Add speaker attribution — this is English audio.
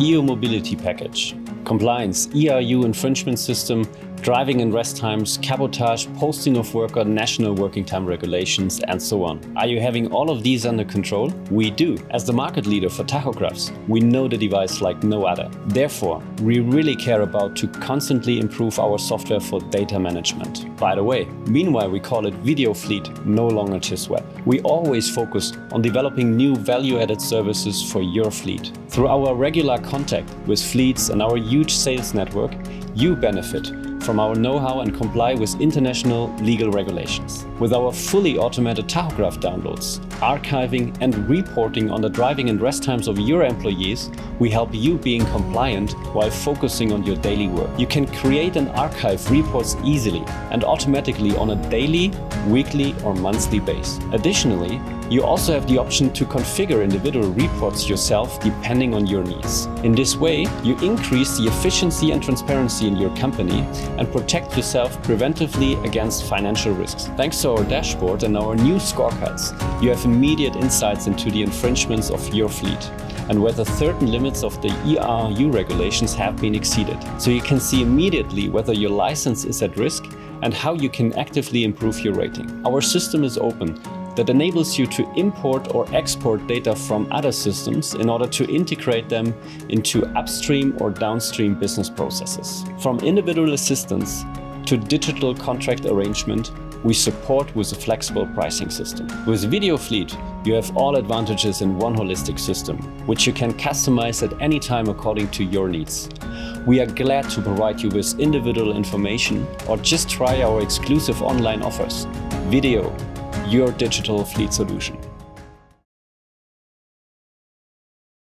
Speaker 1: EU Mobility Package, compliance, ERU infringement system, driving and rest times, cabotage, posting of worker, national working time regulations, and so on. Are you having all of these under control? We do. As the market leader for tachographs, we know the device like no other. Therefore, we really care about to constantly improve our software for data management. By the way, meanwhile we call it VDO Fleet, no longer just web. We always focus on developing new value-added services for your fleet. Through our regular contact with fleets and our huge sales network, you benefit from our know-how and comply with international legal regulations. With our fully automated tachograph downloads, archiving and reporting on the driving and rest times of your employees, we help you being compliant while focusing on your daily work. You can create and archive reports easily and automatically on a daily, weekly or monthly basis. Additionally, you also have the option to configure individual reports yourself depending on your needs. In this way, you increase the efficiency and transparency in your company and protect yourself preventively against financial risks. Thanks to our dashboard and our new scorecards, you have immediate insights into the infringements of your fleet and whether certain limits of the ERU regulations have been exceeded. So you can see immediately whether your license is at risk and how you can actively improve your rating. Our system is open that enables you to import or export data from other systems in order to integrate them into upstream or downstream business processes. From individual assistance to digital contract arrangement, we support with a flexible pricing system. With VDO Fleet, you have all advantages in one holistic system, which you can customize at any time according to your needs. We are glad to provide you with individual information or just try our exclusive online offers. VDO, your digital fleet solution.